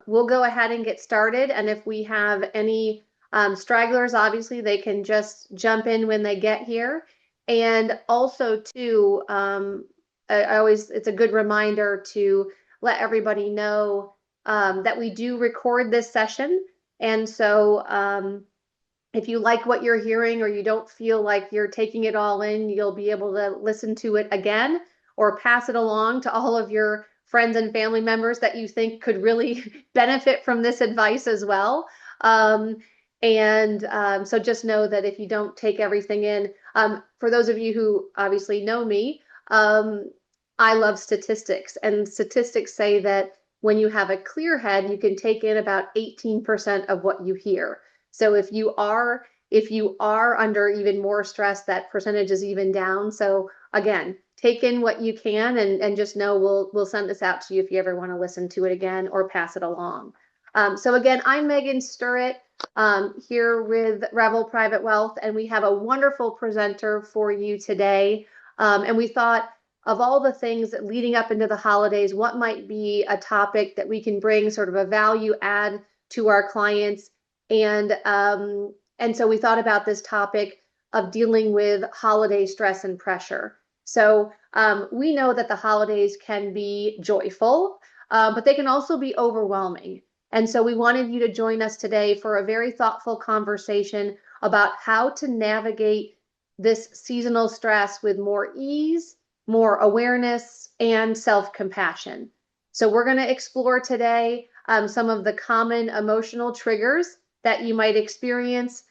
we'll go ahead and get started. And if we have any stragglers, obviously they can just jump in when they get here. And also, too, I always, it's a good reminder to let everybody know that we do record this session. And so if you like what you're hearing or you don't feel like you're taking it all in, you'll be able to listen to it again or pass it along to all of your friends and family members that you think could really benefit from this advice as well. Um, so just know that if you don't take everything in, for those of you who obviously know me, I love statistics, and statistics say that when you have a clear head, you can take in about 18% of what you hear. So if you are under even more stress, that percentage is even down. So again, take in what you can and just know we'll send this out to you if you ever want to listen to it again or pass it along. So again, I'm Megan Sturrett here with Revel Private Wealth, and we have a wonderful presenter for you today. And we thought of all the things leading up into the holidays, what might be a topic that we can bring sort of a value add to our clients. And so we thought about this topic of dealing with holiday stress and pressure. So we know that the holidays can be joyful, but they can also be overwhelming. And so we wanted you to join us today for a very thoughtful conversation about how to navigate this seasonal stress with more ease, more awareness, and self-compassion. So we're going to explore today some of the common emotional triggers that you might experience,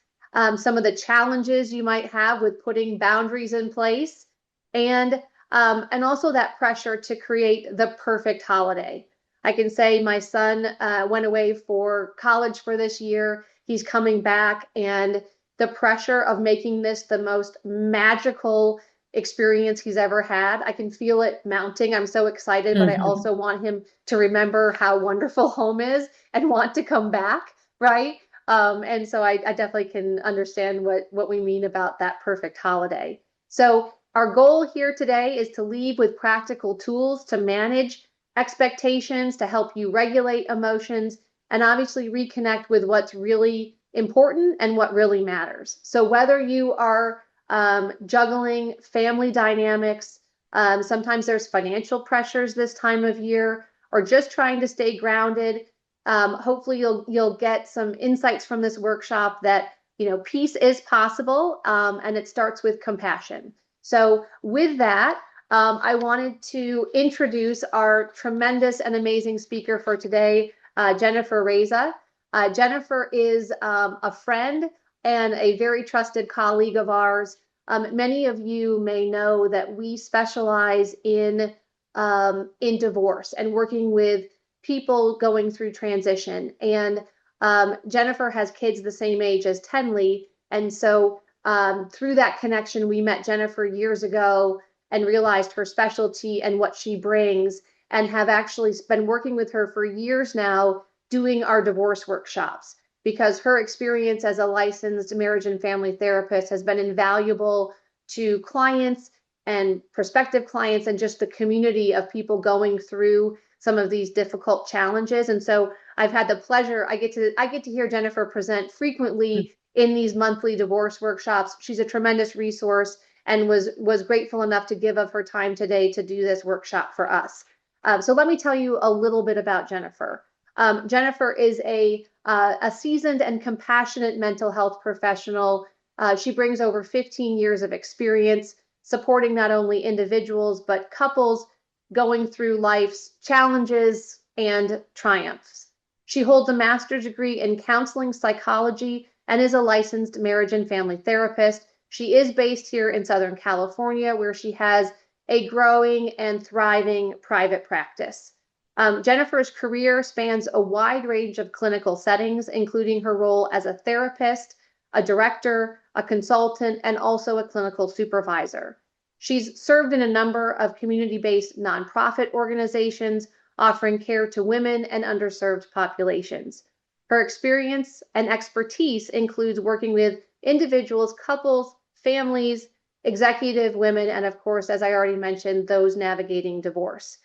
some of the challenges you might have with putting boundaries in place, and also that pressure to create the perfect holiday. I can say my son went away for college for this year. He's coming back, and the pressure of making this the most magical experience he's ever had. I can feel it mounting. I'm so excited, but I Mhm. also want him to remember how wonderful home is and want to come back, right? And so I definitely can understand what we mean about that perfect holiday. So our goal here today is to leave with practical tools to manage expectations, to help you regulate emotions, and obviously reconnect with what's really important and what really matters. So whether you are juggling family dynamics, sometimes there's financial pressures this time of year, or just trying to stay grounded. Hopefully you'll get some insights from this workshop that peace is possible, and it starts with compassion. So with that, I wanted to introduce our tremendous and amazing speaker for today, Jennifer Reza. Jennifer is a friend and a very trusted colleague of ours. Many of you may know that we specialize in divorce and working with people going through transition. And Jennifer has kids the same age as Tenley. And so through that connection, we met Jennifer years ago and realized her specialty and what she brings, and have actually been working with her for years now doing our divorce workshops, because her experience as a licensed marriage and family therapist has been invaluable to clients and prospective clients and just the community of people going through some of these difficult challenges. And so I've had the pleasure, I get to hear Jennifer present frequently in these monthly divorce workshops. She's a tremendous resource and was grateful enough to give of her time today to do this workshop for us. So let me tell you a little bit about Jennifer. Jennifer is a seasoned and compassionate mental health professional. She brings over 15 years of experience supporting not only individuals, but couples going through life's challenges and triumphs. She holds a master's degree in counseling psychology and is a licensed marriage and family therapist. She is based here in Southern California, where she has a growing and thriving private practice. Jennifer's career spans a wide range of clinical settings, including her role as a therapist, a director, a consultant, and also a clinical supervisor. She's served in a number of community-based nonprofit organizations offering care to women and underserved populations. Her experience and expertise includes working with individuals, couples, families, executive women, and of course, as I already mentioned, those navigating divorce.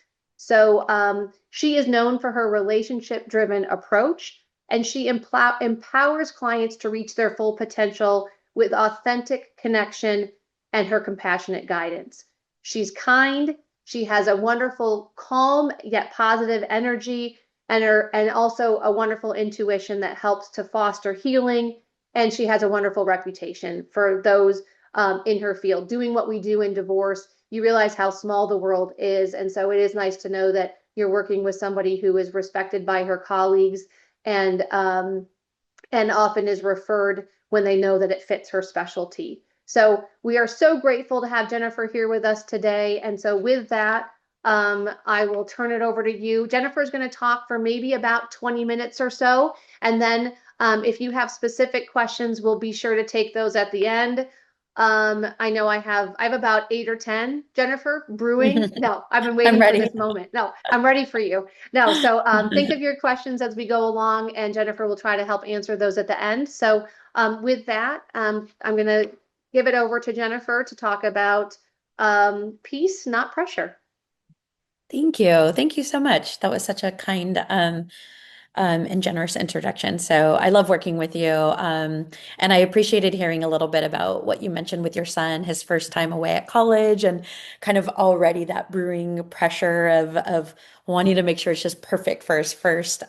So she is known for her relationship driven approach, and she empowers clients to reach their full potential with authentic connection and her compassionate guidance. She's kind. She has a wonderful, calm yet positive energy, and also a wonderful intuition that helps to foster healing. And she has a wonderful reputation for those in her field. Doing what we do in divorce, you realize how small the world is, and so it is nice to know that you're working with somebody who is respected by her colleagues and often is referred when they know that it fits her specialty. So we are so grateful to have Jennifer here with us today. And so with that, I will turn it over to you. Jennifer is going to talk for maybe about 20 minutes or so. And then if you have specific questions, we'll be sure to take those at the end. I know I have about 8 or 10, Jennifer, brewing. No, I've been I'm waiting for ready. this moment. No, I'm ready for you. No, so think of your questions as we go along, and Jennifer will try to help answer those at the end. So with that, I'm going to give it over to Jennifer to talk about peace, not pressure. Thank you. Thank you so much. That was such a kind and generous introduction. So I love working with you. And I appreciated hearing a little bit about what you mentioned with your son, his first time away at college, and kind of already that brewing pressure of wanting to make sure it's just perfect for his first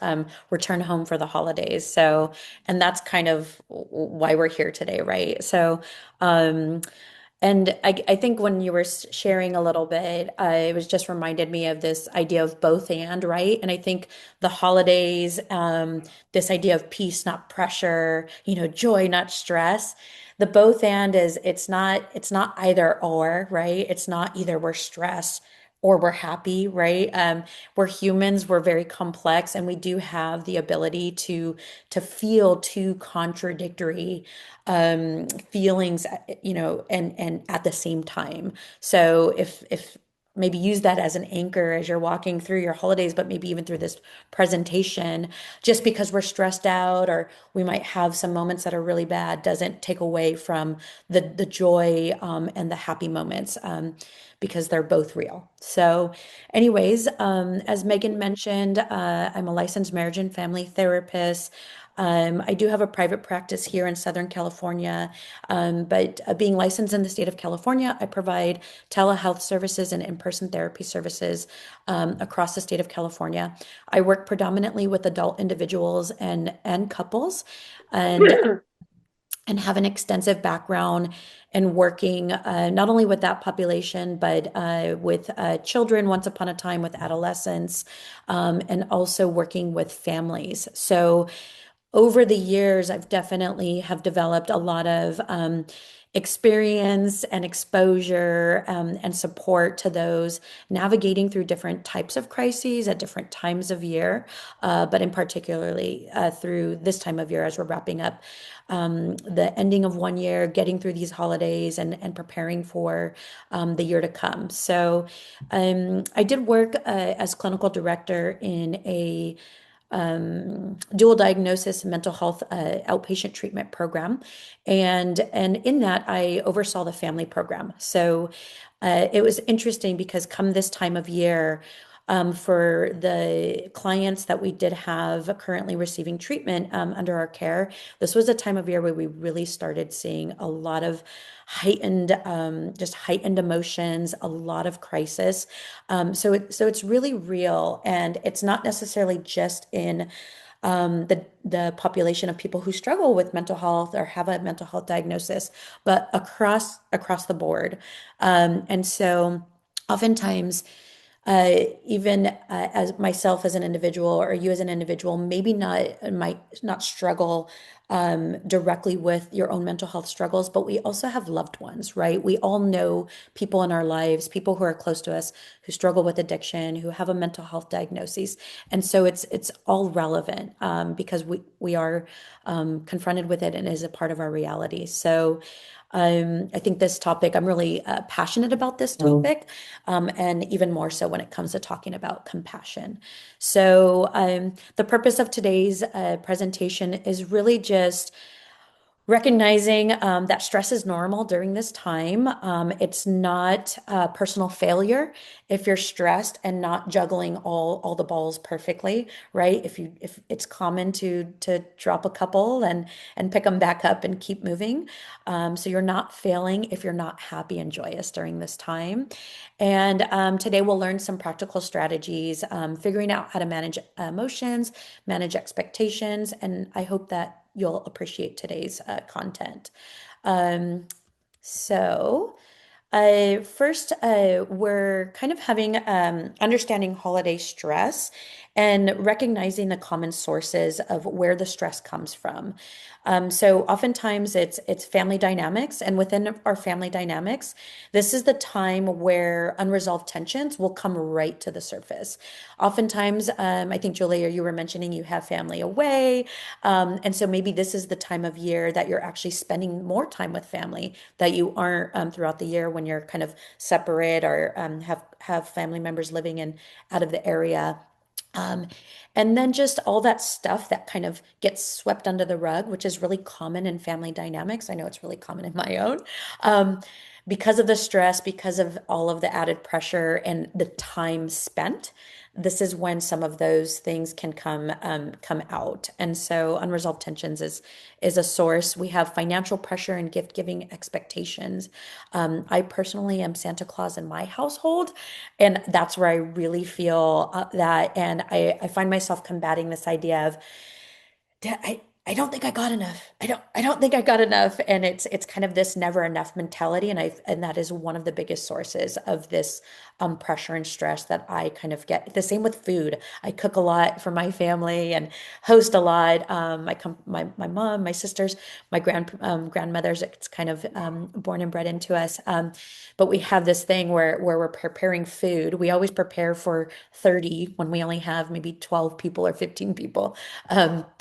return home for the holidays. So, and that's kind of why we're here today, right? So, and I think when you were sharing a little bit, it was just reminded me of this idea of both and, right? And I think the holidays, this idea of peace, not pressure, joy, not stress. The both and is it's not either or, right? It's not either we're stressed or we're happy, right? We're humans, we're very complex, and we do have the ability to feel two contradictory feelings, and at the same time. So if maybe use that as an anchor as you're walking through your holidays, but maybe even through this presentation, just because we're stressed out or we might have some moments that are really bad doesn't take away from the joy and the happy moments, because they're both real. So, anyways, as Megan mentioned, I'm a licensed marriage and family therapist. I do have a private practice here in Southern California, but being licensed in the state of California, I provide telehealth services and in-person therapy services across the state of California. I work predominantly with adult individuals and couples, and and have an extensive background in working not only with that population, but with children once upon a time, with adolescents, and also working with families. So over the years, I've definitely have developed a lot of experience and exposure, and support to those navigating through different types of crises at different times of year, but in particularly through this time of year as we're wrapping up the ending of one year, getting through these holidays, and preparing for the year to come. So I did work as clinical director in a dual diagnosis mental health outpatient treatment program, and in that I oversaw the family program. So it was interesting because come this time of year, for the clients that we did have currently receiving treatment under our care, this was a time of year where we really started seeing a lot of just heightened emotions, a lot of crisis. So it's really real, and it's not necessarily just in the population of people who struggle with mental health or have a mental health diagnosis, but across the board. And so oftentimes, even as myself as an individual or you as an individual, maybe might not struggle directly with your own mental health struggles, but we also have loved ones, right? We all know people in our lives, people who are close to us who struggle with addiction, who have a mental health diagnosis, and so it's all relevant, because we are confronted with it and is a part of our reality. So. I think this topic, I'm really passionate about this topic, and even more so when it comes to talking about compassion. So, the purpose of today's presentation is really just recognizing that stress is normal during this time. It's not personal failure if you're stressed and not juggling all the balls perfectly, right? If it's common to drop a couple and pick them back up and keep moving. So you're not failing if you're not happy and joyous during this time. And today we'll learn some practical strategies, figuring out how to manage emotions, manage expectations, and I hope that you'll appreciate today's content. Um, so, first, we're kind of having understanding holiday stress and recognizing the common sources of where the stress comes from. So oftentimes it's family dynamics, and within our family dynamics, this is the time where unresolved tensions will come right to the surface. Oftentimes, I think Julia, you were mentioning you have family away, and so maybe this is the time of year that you're actually spending more time with family that you aren't throughout the year when you're kind of separate or have family members living in out of the area. Um, and then just all that stuff that kind of gets swept under the rug, which is really common in family dynamics. I know it's really common in my own. Um, because of the stress, because of all of the added pressure and the time spent, this is when some of those things can come out. And so unresolved tensions is a source. We have financial pressure and gift giving expectations. I personally am Santa Claus in my household, and that's where I really feel that. And I find myself combating this idea of, I don't think I got enough. I don't think I got enough. And it's kind of this never enough mentality. And that is one of the biggest sources of this pressure and stress that I kind of get. The same with food. I cook a lot for my family and host a lot. My mom, my sisters, my grandmothers, it's kind of born and bred into us. But we have this thing where we're preparing food. We always prepare for 30 when we only have maybe 12 people or 15 people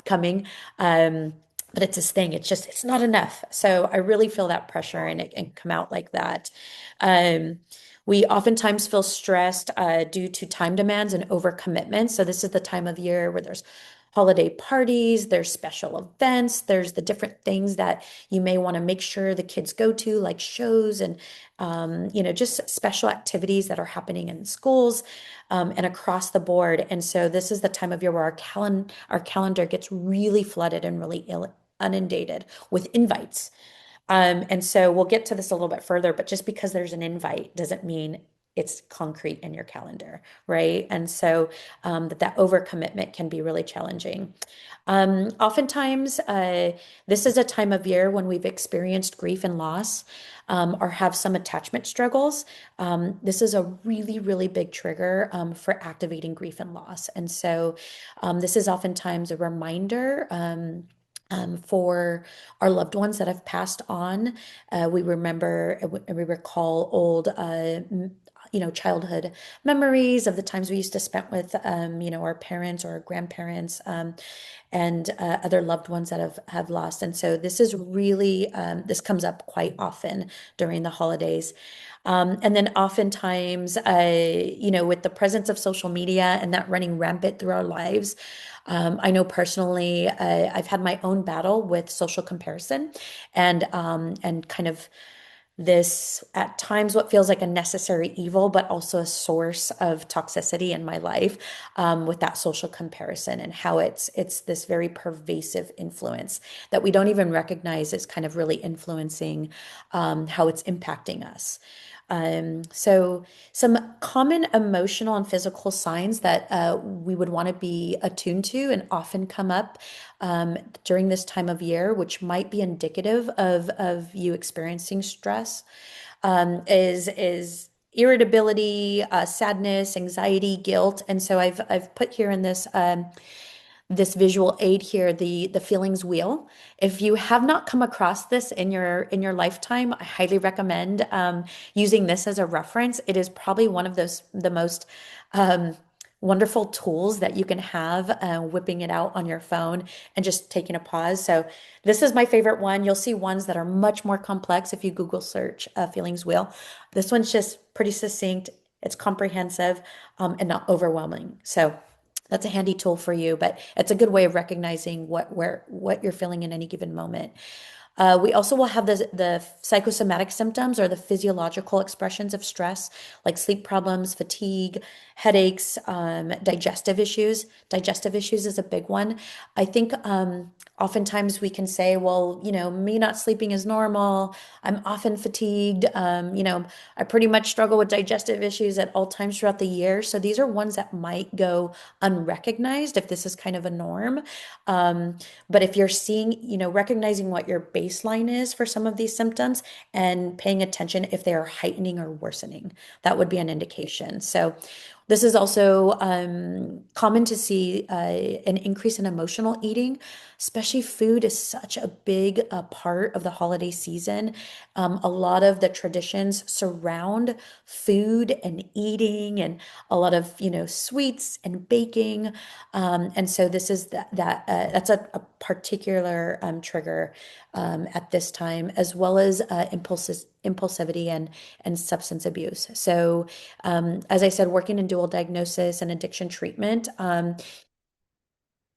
coming. Um, but it's this thing, it's not enough. So I really feel that pressure and it can come out like that. Um, we oftentimes feel stressed due to time demands and overcommitment. So this is the time of year where there's holiday parties, there's special events, there's the different things that you may want to make sure the kids go to, like shows and just special activities that are happening in schools and across the board. And so this is the time of year where our calendar gets really flooded and really inundated with invites. And so we'll get to this a little bit further, but just because there's an invite doesn't mean it's concrete in your calendar, right? And so that overcommitment can be really challenging. Oftentimes, this is a time of year when we've experienced grief and loss or have some attachment struggles. This is a really, really big trigger for activating grief and loss. And so this is oftentimes a reminder. For our loved ones that have passed on, we remember and we recall old, childhood memories of the times we used to spend with, our parents or grandparents, and other loved ones that have lost. And so this is really, this comes up quite often during the holidays. And then oftentimes, with the presence of social media and that running rampant through our lives, I know personally, I've had my own battle with social comparison and kind of this at times what feels like a necessary evil, but also a source of toxicity in my life with that social comparison and how it's this very pervasive influence that we don't even recognize is kind of really influencing how it's impacting us. So some common emotional and physical signs that we would want to be attuned to and often come up during this time of year, which might be indicative of you experiencing stress, is irritability, sadness, anxiety, guilt. And so I've put here in this visual aid here, the feelings wheel. If you have not come across this in your lifetime, I highly recommend using this as a reference. It is probably one of the most um, wonderful tools that you can have, whipping it out on your phone and just taking a pause. So this is my favorite one. You'll see ones that are much more complex if you Google search feelings wheel. This one's just pretty succinct. It's comprehensive and not overwhelming. So that's a handy tool for you, but it's a good way of recognizing what you're feeling in any given moment. We also will have the psychosomatic symptoms or the physiological expressions of stress, like sleep problems, fatigue, headaches, digestive issues. Digestive issues is a big one. I think oftentimes we can say, well, me not sleeping is normal. I'm often fatigued. I pretty much struggle with digestive issues at all times throughout the year. So these are ones that might go unrecognized if this is kind of a norm. Um, but if you're seeing, recognizing what your baseline is for some of these symptoms and paying attention if they are heightening or worsening, that would be an indication. So this is also common to see an increase in emotional eating, especially food is such a big part of the holiday season. A lot of the traditions surround food and eating and a lot of, sweets and baking. And so this is that's a particular trigger at this time, as well as impulsivity and substance abuse. So, as I said, working in dual diagnosis and addiction treatment.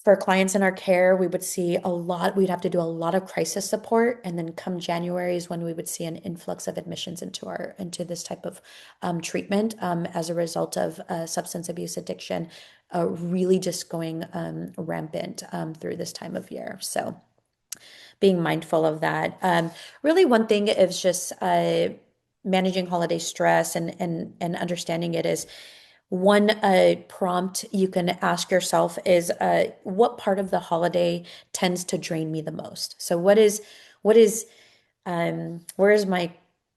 For clients in our care, we would see a lot, we'd have to do a lot of crisis support. And then come January is when we would see an influx of admissions into this type of treatment as a result of substance abuse addiction really just going rampant through this time of year. So being mindful of that. Really, one thing is just managing holiday stress and understanding it is one prompt you can ask yourself is what part of the holiday tends to drain me the most? So what is where is my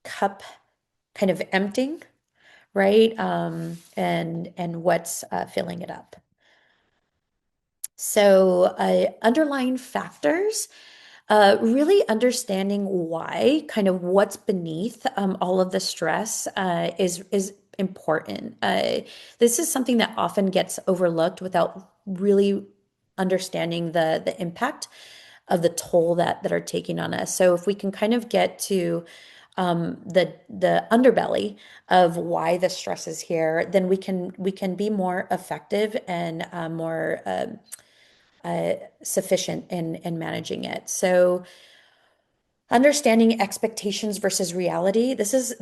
cup kind of emptying, right? And what's filling it up? So underlying factors. Really understanding why, kind of what's beneath all of the stress is important. This is something that often gets overlooked without really understanding the impact of the toll that are taking on us. So if we can kind of get to the underbelly of why the stress is here, then we can be more effective and more sufficient in managing it. So understanding expectations versus reality. This is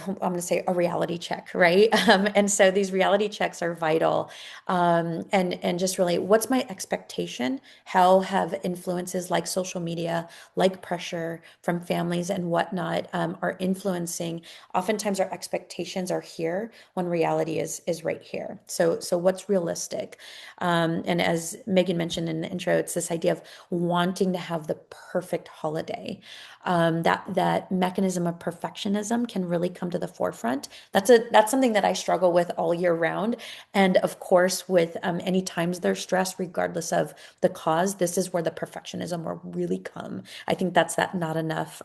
I'm going to say a reality check, right? And so these reality checks are vital. And just really, what's my expectation? How have influences like social media, like pressure from families and whatnot, are influencing? Oftentimes, our expectations are here when reality is right here. So what's realistic? And as Megan mentioned in the intro, it's this idea of wanting to have the perfect holiday. That mechanism of perfectionism can really come to the forefront. That's something that I struggle with all year round. And of course, with any times there's stress, regardless of the cause, this is where the perfectionism will really come. I think that's that not enough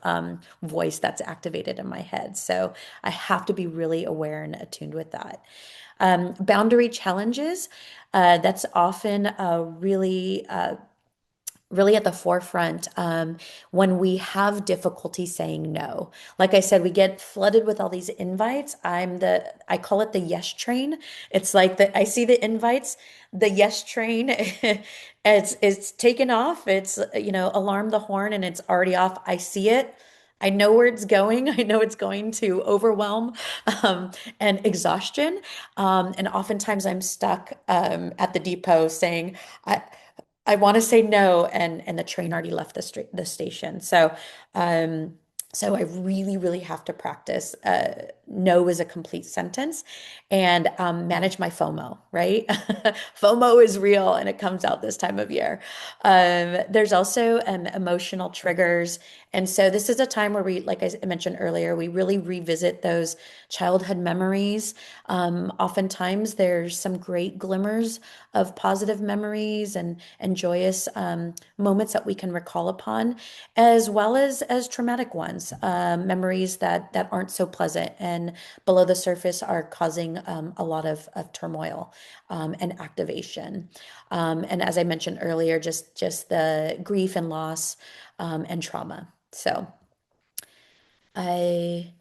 voice that's activated in my head. So I have to be really aware and attuned with that. Boundary challenges, that's often really at the forefront when we have difficulty saying no. Like I said, we get flooded with all these invites. I call it the yes train. It's like I see the invites, the yes train, it's taken off. It's, alarm the horn and it's already off. I see it. I know where it's going. I know it's going to overwhelm and exhaustion. And oftentimes I'm stuck at the depot saying, I want to say no, and the train already left the station. Um, so I really, really have to practice no is a complete sentence and manage my FOMO, right? FOMO is real and it comes out this time of year. There's also emotional triggers. And so this is a time where we, like I mentioned earlier, we really revisit those childhood memories. Oftentimes there's some great glimmers of positive memories and joyous moments that we can recall upon, as well as traumatic ones, memories that aren't so pleasant and below the surface are causing a lot of turmoil and activation. And as I mentioned earlier, just the grief and loss and trauma. So I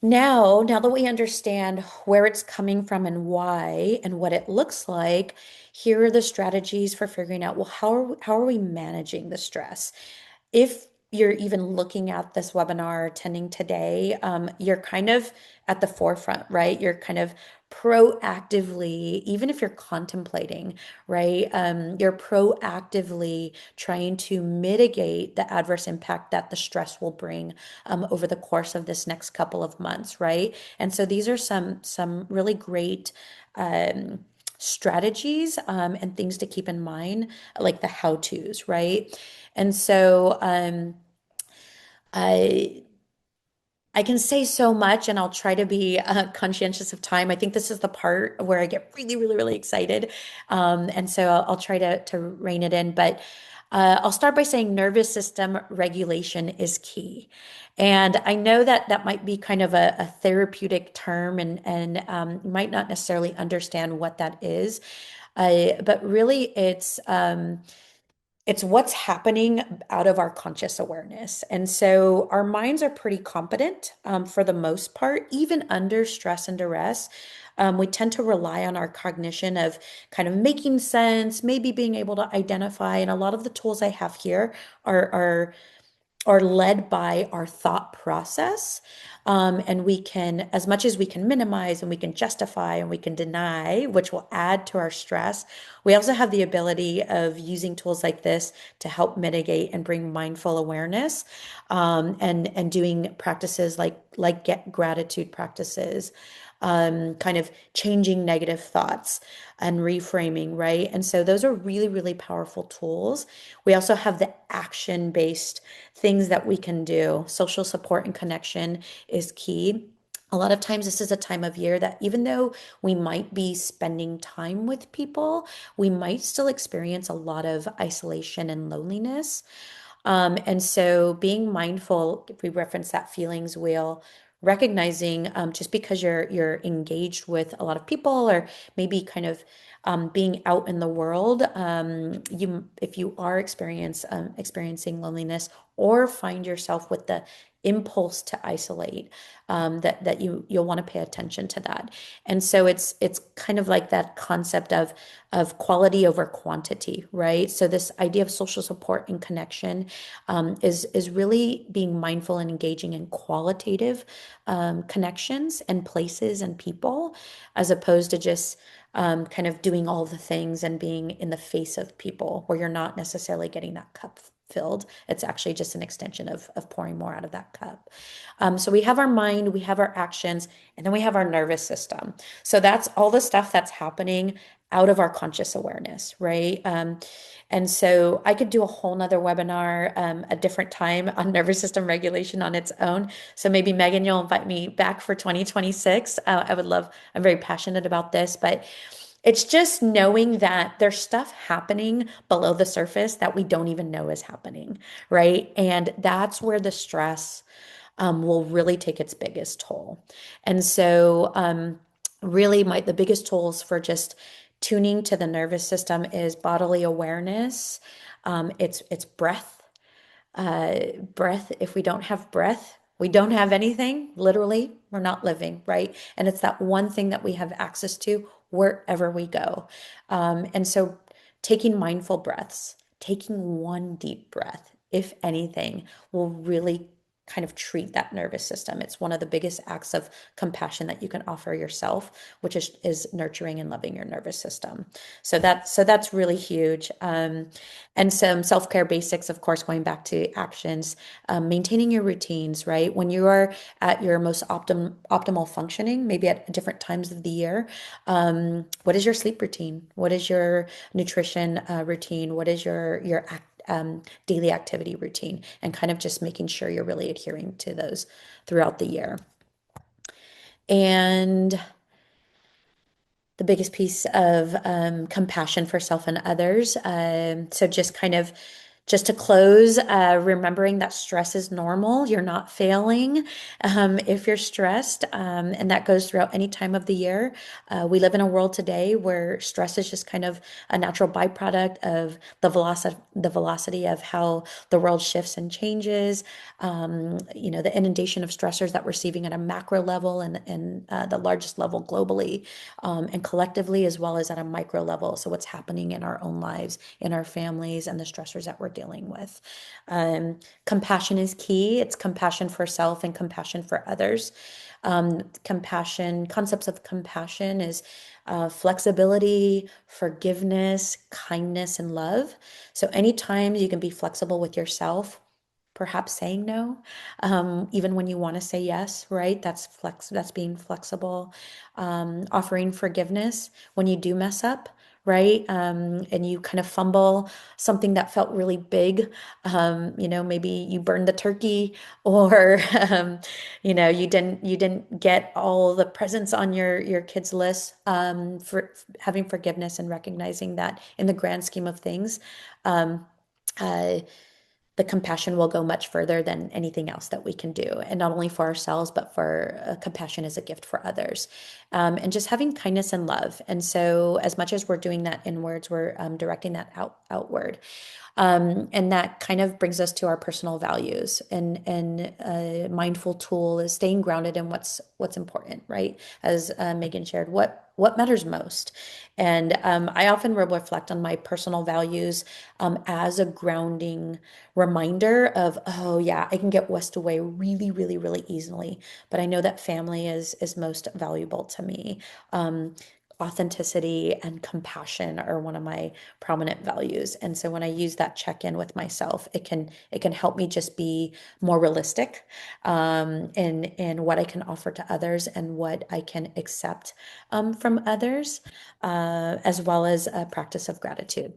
now that we understand where it's coming from and why and what it looks like, here are the strategies for figuring out, well, how are we managing the stress? If you're even looking at this webinar attending today, you're kind of at the forefront, right? You're kind of proactively, even if you're contemplating, right? You're proactively trying to mitigate the adverse impact that the stress will bring over the course of this next couple of months, right? And so these are some really great strategies and things to keep in mind, like the how-tos, right? And so I I can say so much, and I'll try to be conscientious of time. I think this is the part where I get really, really, really excited, and so I'll try to rein it in. But I'll start by saying nervous system regulation is key, and I know that that might be kind of a therapeutic term, and you might not necessarily understand what that is, but really it's what's happening out of our conscious awareness. And so our minds are pretty competent for the most part, even under stress and duress. We tend to rely on our cognition of kind of making sense, maybe being able to identify. And a lot of the tools I have here are led by our thought process. And we can, as much as we can minimize and we can justify and we can deny, which will add to our stress, we also have the ability of using tools like this to help mitigate and bring mindful awareness, and doing practices like get gratitude practices, kind of changing negative thoughts and reframing, right? And so those are really, really powerful tools. We also have the action-based things that we can do. Social support and connection is key. A lot of times, this is a time of year that even though we might be spending time with people, we might still experience a lot of isolation and loneliness. And so being mindful, if we reference that feelings wheel, recognizing just because you're engaged with a lot of people or maybe kind of being out in the world, you if you are experiencing loneliness or find yourself with the impulse to isolate, that you'll want to pay attention to that. And so it's kind of like that concept of quality over quantity, right? So this idea of social support and connection is really being mindful and engaging in qualitative connections and places and people, as opposed to just kind of doing all the things and being in the face of people where you're not necessarily getting that cup filled. It's actually just an extension of pouring more out of that cup. So we have our mind, we have our actions, and then we have our nervous system. So that's all the stuff that's happening out of our conscious awareness, right? And so I could do a whole nother webinar, a different time on nervous system regulation on its own. So maybe Megan, you'll invite me back for 2026. I would love, I'm very passionate about this, but it's just knowing that there's stuff happening below the surface that we don't even know is happening, right? And that's where the stress will really take its biggest toll. And so, really, the biggest tools for just tuning to the nervous system is bodily awareness. It's breath. Breath, if we don't have breath, we don't have anything. Literally, we're not living, right? And it's that one thing that we have access to wherever we go. And so taking mindful breaths, taking one deep breath, if anything, will really kind of treat that nervous system. It's one of the biggest acts of compassion that you can offer yourself, which is nurturing and loving your nervous system. So that's really huge. And some self-care basics, of course, going back to actions, maintaining your routines, right? When you are at your most optimal functioning, maybe at different times of the year, what is your sleep routine? What is your nutrition routine? What is your daily activity routine? And kind of just making sure you're really adhering to those throughout the year. And the biggest piece of compassion for self and others. So just kind of just to close, remembering that stress is normal. You're not failing if you're stressed, and that goes throughout any time of the year. We live in a world today where stress is just kind of a natural byproduct of the velocity of how the world shifts and changes. The inundation of stressors that we're receiving at a macro level and the largest level globally, and collectively, as well as at a micro level. So what's happening in our own lives, in our families, and the stressors that we're dealing with. Um, Compassion is key. It's compassion for self and compassion for others. Compassion, concepts of compassion is flexibility, forgiveness, kindness, and love. So anytime you can be flexible with yourself, perhaps saying no, even when you want to say yes, right? That's being flexible. Offering forgiveness when you do mess up, right? And you kind of fumble something that felt really big. Maybe you burned the turkey, or you didn't get all the presents on your kids' list. For having forgiveness and recognizing that in the grand scheme of things. Um, uh, the compassion will go much further than anything else that we can do. And not only for ourselves, but for compassion is a gift for others. And just having kindness and love. And so, as much as we're doing that inwards, we're directing that outward. And that kind of brings us to our personal values. And a mindful tool is staying grounded in what's important, right? As Megan shared, what matters most. And I often will reflect on my personal values as a grounding reminder of, oh yeah, I can get whisked away really, really, really easily, but I know that family is most valuable to me. Um, Authenticity and compassion are one of my prominent values. And so when I use that check-in with myself, it can help me just be more realistic in what I can offer to others and what I can accept from others, as well as a practice of gratitude.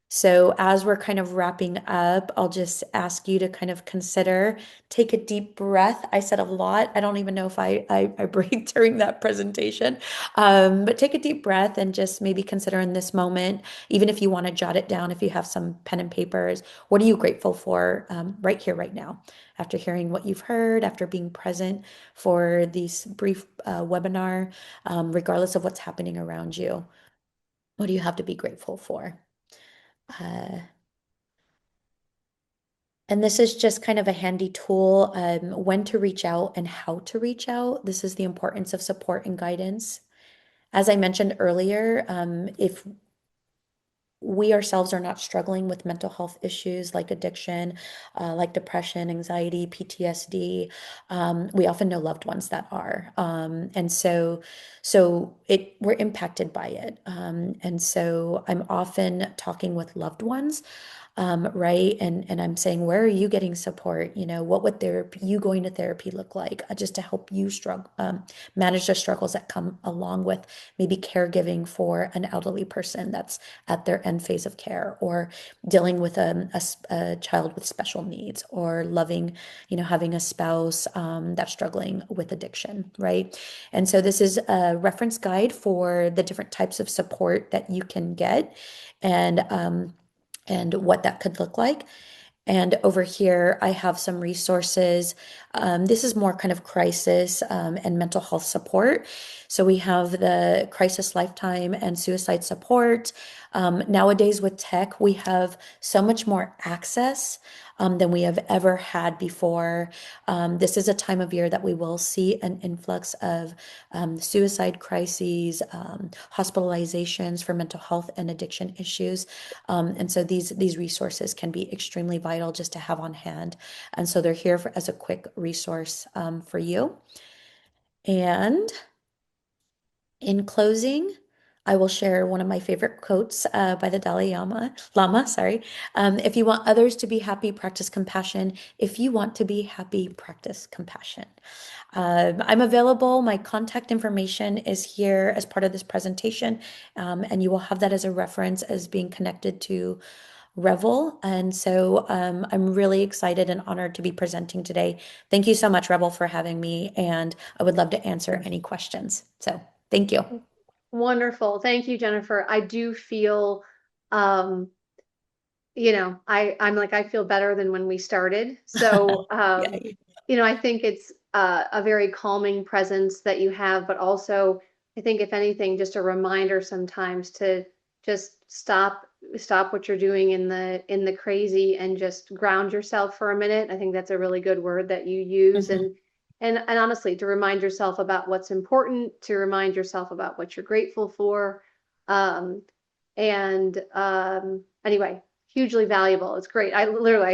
So, as we're kind of wrapping up, I'll just ask you to kind of consider, take a deep breath. I said a lot. I don't even know if I breathed during that presentation. But take a deep breath and just maybe consider in this moment, even if you want to jot it down, if you have some pen and papers, what are you grateful for right here, right now? After hearing what you've heard, after being present for this brief webinar, regardless of what's happening around you, what do you have to be grateful for? Uh, and this is just kind of a handy tool, when to reach out and how to reach out. This is the importance of support and guidance. As I mentioned earlier, if we ourselves are not struggling with mental health issues like addiction, like depression, anxiety, PTSD. We often know loved ones that are, and so we're impacted by it. And so I'm often talking with loved ones, right? And I'm saying, where are you getting support? What would therapy, you going to therapy look like, just to help you struggle, manage the struggles that come along with maybe caregiving for an elderly person that's at their end phase of care, or dealing with a child with special needs, or loving, having a spouse that's struggling with addiction, right? And so this is a reference guide for the different types of support that you can get, and what that could look like. And over here, I have some resources. This is more kind of crisis and mental health support. So we have the crisis lifetime and suicide support. Nowadays, with tech, we have so much more access than we have ever had before. This is a time of year that we will see an influx of suicide crises, hospitalizations for mental health and addiction issues. And so these resources can be extremely vital just to have on hand. And so they're here as a quick resource for you. And in closing, I will share one of my favorite quotes by the Dalai Lama, sorry. If you want others to be happy, practice compassion. If you want to be happy, practice compassion. I'm available. My contact information is here as part of this presentation, and you will have that as a reference as being connected to Revel. And so I'm really excited and honored to be presenting today. Thank you so much, Revel, for having me, and I would love to answer any questions. So thank you. Wonderful. Thank you, Jennifer. I do feel, um, I'm like, I feel better than when we started. So, Yay. I think it's a very calming presence that you have, but also I think if anything, just a reminder sometimes to just stop what you're doing in the crazy and just ground yourself for a minute. I think that's a really good word that you use. Mhm. And honestly, to remind yourself about what's important, to remind yourself about what you're grateful for. Um, and anyway, hugely valuable. It's great. I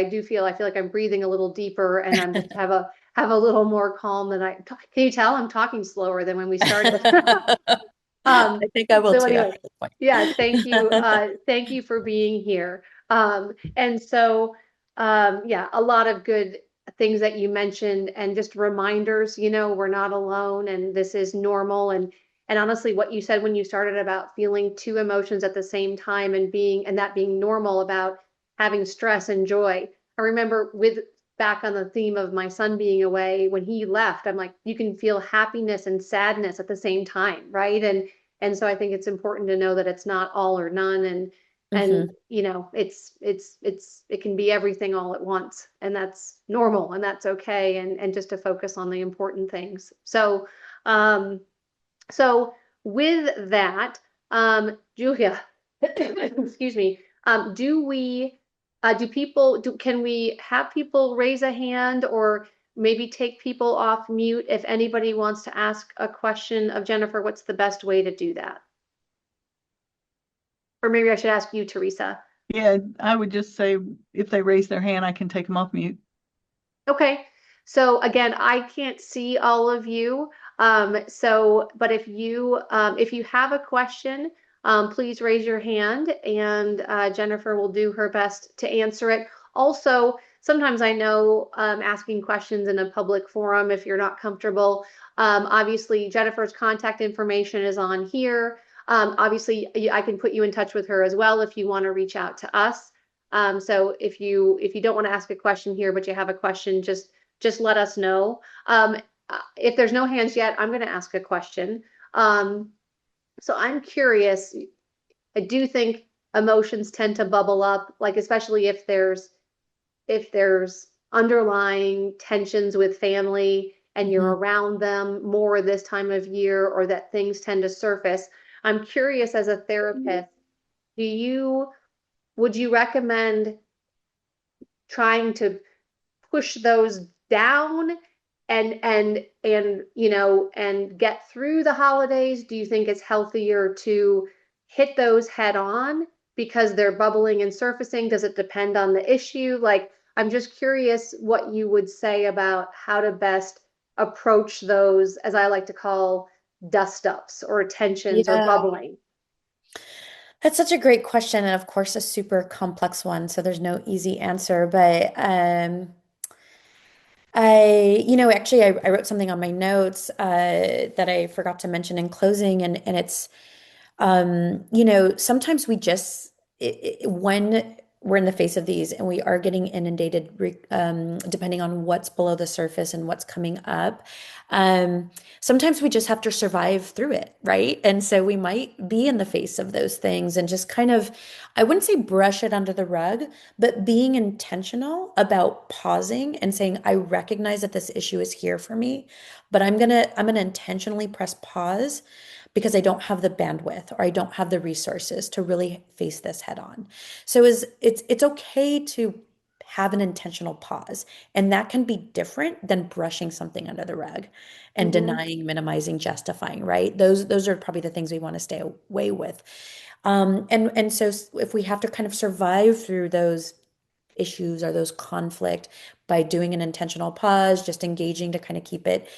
do feel, I feel like I'm breathing a little deeper and I'm just have a little more calm than can you tell I'm talking slower than when we started? I think I will So too anyway, after this point. yeah, thank you. Thank you for being here. And so, yeah, a lot of good things that you mentioned and just reminders, we're not alone and this is normal. And honestly, what you said when you started about feeling two emotions at the same time and that being normal about having stress and joy. I remember with back on the theme of my son being away, when he left, I'm like, you can feel happiness and sadness at the same time, right? And so I think it's important to know that it's not all or none and Hmm. it can be everything all at once and that's normal and that's okay and just to focus on the important things. Um so with that, Julia, excuse me, can we have people raise a hand or maybe take people off mute if anybody wants to ask a question of Jennifer? What's the best way to do that? Or maybe I should ask you, Teresa. Yeah, I would just say if they raise their hand, I can take them off mute. Okay. So again, I can't see all of you. But if you have a question, please raise your hand and Jennifer will do her best to answer it. Also, sometimes I know asking questions in a public forum if you're not comfortable. Obviously, Jennifer's contact information is on here. Obviously, I can put you in touch with her as well if you want to reach out to us. So if you don't want to ask a question here, but you have a question, just let us know. If there's no hands yet, I'm going to ask a question. Um, so I'm curious. I do think emotions tend to bubble up, like especially if there's underlying tensions with family and you're Hmm. around them more this time of year, or that things tend to surface. I'm curious as a therapist, do you would you recommend trying to push those down and get through the holidays? Do you think it's healthier to hit those head on because they're bubbling and surfacing? Does it depend on the issue? Like, I'm just curious what you would say about how to best approach those, as I like to call, dust ups or tensions or Yeah, bubbling. that's such a great question, and of course, a super complex one. So there's no easy answer. But actually, I wrote something on my notes that I forgot to mention in closing, and it's sometimes we just when we're in the face of these and we are getting inundated, depending on what's below the surface and what's coming up, sometimes we just have to survive through it, right? And so we might be in the face of those things and just kind of, I wouldn't say brush it under the rug, but being intentional about pausing and saying, I recognize that this issue is here for me, but I'm gonna intentionally press pause because I don't have the bandwidth or I don't have the resources to really face this head on. So it's okay to have an intentional pause, and that can be different than brushing something under the rug and Mm-hmm. denying, minimizing, justifying, right? Those are probably the things we want to stay away with. And so if we have to kind of survive through those issues or those conflict by doing an intentional pause, just engaging to kind of keep it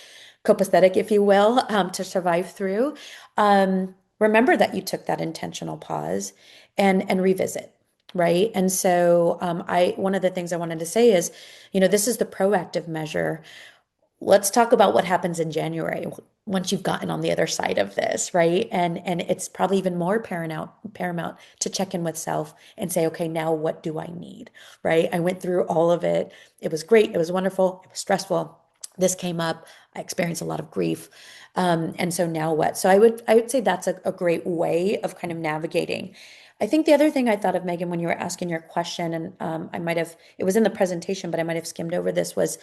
copacetic, if you will, to survive through. Remember that you took that intentional pause and revisit, right? And so I one of the things I wanted to say is, this is the proactive measure. Let's talk about what happens in January once you've gotten on the other side of this, right? And it's probably even more paramount to check in with self and say, okay, now what do I need, right? I went through all of it. It was great. It was wonderful. It was stressful. This came up. I experienced a lot of grief. And so now what? So I would say that's a great way of kind of navigating. I think the other thing I thought of, Megan, when you were asking your question, and it was in the presentation, but I might have skimmed over this, was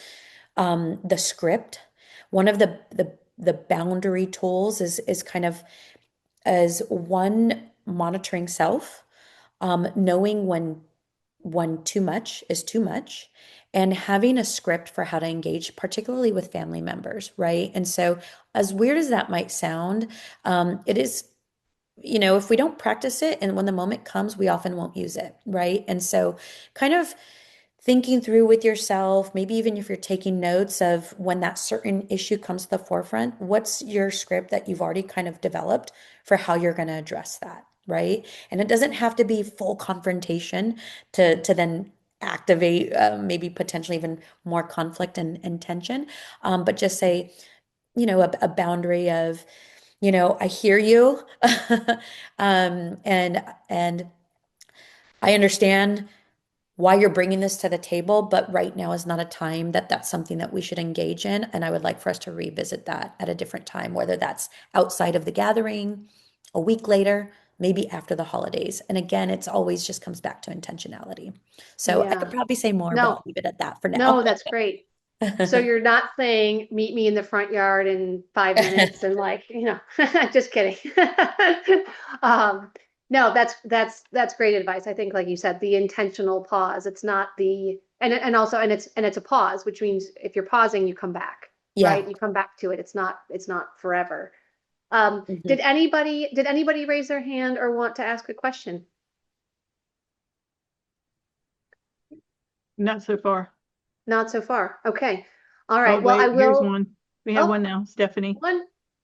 the script. One of the boundary tools is kind of as one monitoring self, knowing when too much is too much, and having a script for how to engage, particularly with family members, right? And so, as weird as that might sound, it is if we don't practice it and when the moment comes, we often won't use it, right? And so kind of thinking through with yourself, maybe even if you're taking notes of when that certain issue comes to the forefront, what's your script that you've already kind of developed for how you're going to address that, right? And it doesn't have to be full confrontation to then activate maybe potentially even more conflict and tension, but just say, a boundary of, I hear you, and I understand why you're bringing this to the table, but right now is not a time that that's something that we should engage in. And I would like for us to revisit that at a different time, whether that's outside of the gathering, a week later, maybe after the holidays. And again, it's always just comes back to intentionality. So I could Yeah. probably say more, but No, I'll leave it at that for now. no, that's great. So you're not saying meet me in the front yard in 5 minutes and like, just kidding. Um, no, that's great advice. I think, like you said, the intentional pause. It's not the and also and it's a pause, which means if you're pausing, you come back, Yeah. right? You come back to it. It's not forever. Did Mhm. anybody raise their hand or want to ask a question? Not so far. Not so far. Okay. All Oh, right. Well, I wait, here's will. one. We have Oh, one now, Stephanie.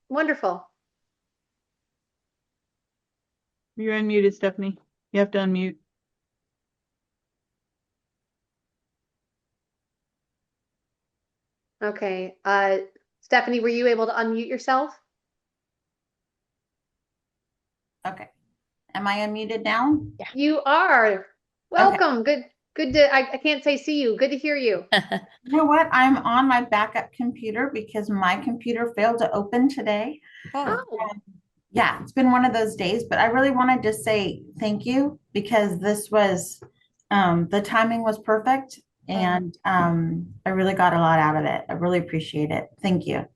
wonderful. You're unmuted, Stephanie. You have to unmute. Okay. Stephanie, were you able to unmute yourself? Okay. Am I unmuted now? You are. Okay. Welcome. Good to, I can't say see you. Good to hear you. Yeah. You know what? I'm on my backup computer because my computer failed to open today. Oh, Oh, Yeah, it's been one of those days, but I really wanted to say thank you because this was the timing was perfect and I really got a lot out of it. I really appreciate it. Thank you.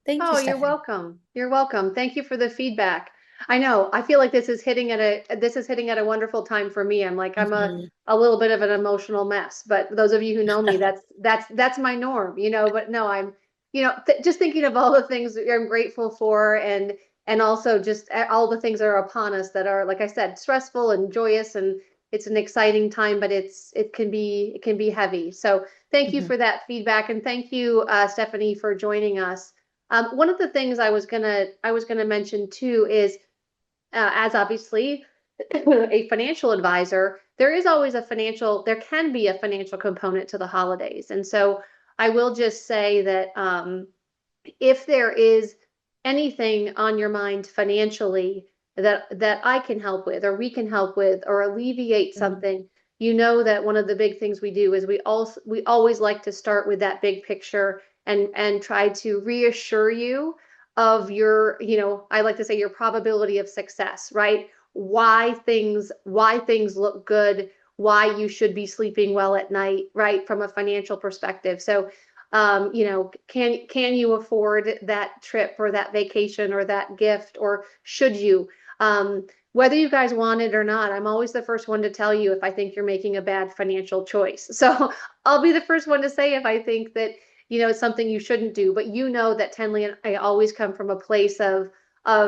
thank you, oh, you're Stephanie. welcome. You're welcome. Thank you for the feedback. I know. I feel like this is hitting at a wonderful time for me. I'm a Mhm. a little bit of an emotional mess, but those of you who know me, that's my norm. But no, I'm, just thinking of all the things that I'm grateful for, and also just all the things that are upon us that are, like I said, stressful and joyous, and it's an exciting time, but it can be heavy. So thank you Mhm. for that feedback, and thank you, Stephanie, for joining us. One of the things I was gonna mention too is, as obviously a financial advisor, there can be a financial component to the holidays, and so I will just say that, if there is anything on your mind financially that I can help with, or we can help with, or alleviate Mhm. something, that one of the big things we do is we always like to start with that big picture, and try to reassure you of your, I like to say, your probability of success, right? Why things look good, why you should be sleeping well at night, right? From a financial perspective. So, can you afford that trip or that vacation or that gift, or should you? Whether you guys want it or not, I'm always the first one to tell you if I think you're making a bad financial choice. So I'll be the first one to say if I think that, it's something you shouldn't do. But that Tenley and I always come from a place of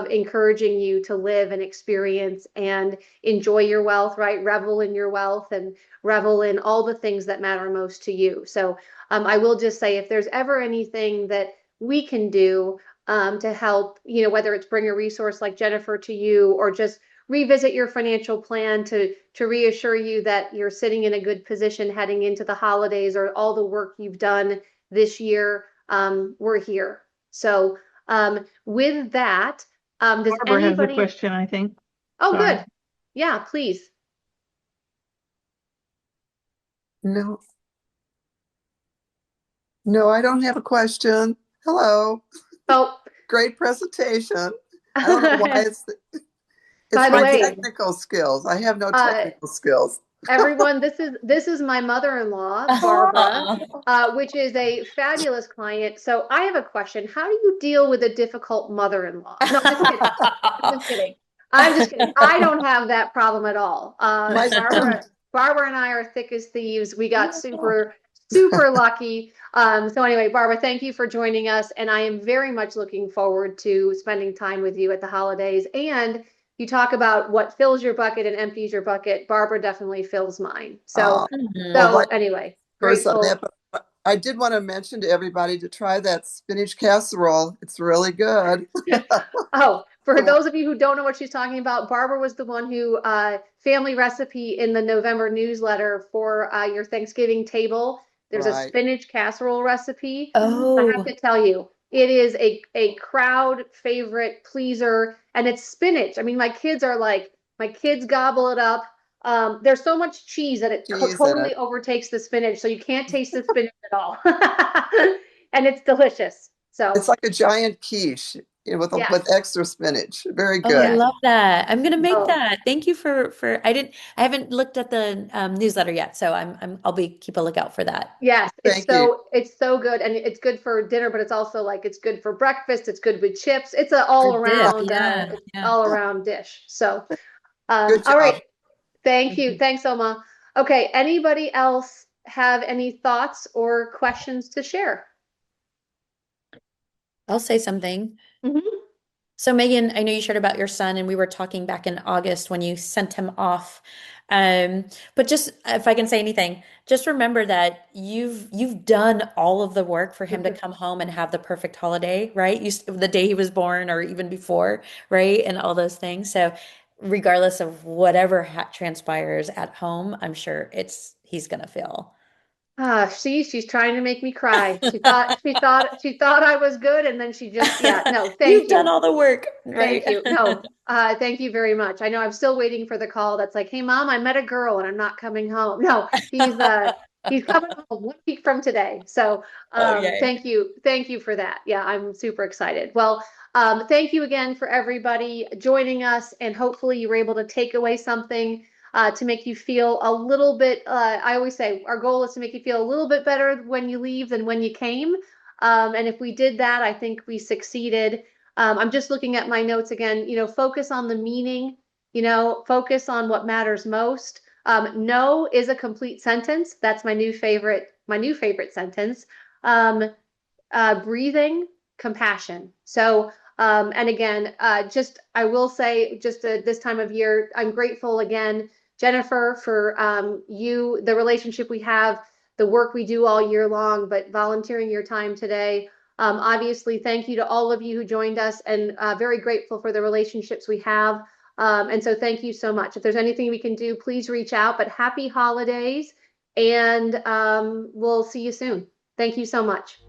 encouraging you to live and experience and enjoy your wealth, right? Revel in your wealth and revel in all the things that matter most to you. So, I will just say, if there's ever anything that we can do, to help, whether it's bring a resource like Jennifer to you, or just revisit your financial plan to reassure you that you're sitting in a good position heading into the holidays, or all the work you've done this year, we're here. So, with that, does Barbara has a anybody? question, I think. Oh, Sorry. good. Yeah, please. No, no, I don't have a question. Hello, Oh, great presentation. I don't know why it's by the my way, technical skills. I have no uh, technical skills. everyone, this is my mother-in-law, Barbara, Oh. which is a fabulous client. So I have a question. How do you deal with a difficult mother-in-law? No, just kidding. I'm just kidding. I'm just kidding. I don't have that problem at all. My Barbara and I are thick as thieves. We got super, super lucky. So anyway, Barbara, thank you for joining us, and I am very much looking forward to spending time with you at the holidays. And you talk about what fills your bucket and empties your bucket, Barbara definitely fills mine. So, Well, Mhm. so right anyway, first on grateful. that, but I did want to mention to everybody to try that spinach casserole. It's really good. Oh, for Come on. those of you who don't know what she's talking about, Barbara was the one who family recipe in the November newsletter for your Thanksgiving table. There's a Right. spinach casserole recipe. I have Oh, to tell you, it is a crowd favorite pleaser, and it's spinach. I mean, my kids gobble it up. There's so much cheese that it Cheese in totally it. overtakes the spinach, so you can't taste the spinach at all. And it's delicious. So, It's like a giant quiche, yes, with extra spinach. Very oh, I good. yes. love that. I'm gonna make Oh, that. Thank you for I haven't looked at the newsletter yet, so I'll be keep a lookout for that. yes, Thank you. it's so good, and it's good for dinner, but it's also like it's good for breakfast. It's good with chips. It's a For dip, yeah, yeah. all around dish. So, Good all job. right. Thank you. Mhm. Thanks, Oma. Okay. Anybody else have any thoughts or questions to share? I'll say something. Mhm. So Megan, I know you shared about your son, and we were talking back in August when you sent him off. But just if I can say anything, just remember that you've done all of the work for him to come home and have the perfect holiday, right? The day he was born, or even before, right? And all those things. So regardless of whatever transpires at home, I'm sure he's gonna feel. Ah, see, she's trying to make me cry. She thought I was good, and then she just, yeah, no, thank You've done you. all the work, Thank right? you. No, thank you very much. I know I'm still waiting for the call that's like, "Hey, mom, I met a girl and I'm not coming home." No, he's coming home 1 week from today. So, Oh, yay. thank you for that. Yeah, I'm super excited. Well, thank you again for everybody joining us, and hopefully you were able to take away something to make you feel a little bit. I always say our goal is to make you feel a little bit better when you leave than when you came. And if we did that, I think we succeeded. I'm just looking at my notes again, focus on the meaning, focus on what matters most. No is a complete sentence. That's my new favorite sentence. Um, breathing, compassion. So, and again, just I will say, just this time of year, I'm grateful again, Jennifer, for the relationship we have, the work we do all year long, but volunteering your time today. Obviously, thank you to all of you who joined us, and very grateful for the relationships we have. And so, thank you so much. If there's anything we can do, please reach out. But happy holidays, and we'll see you soon. Thank you so much.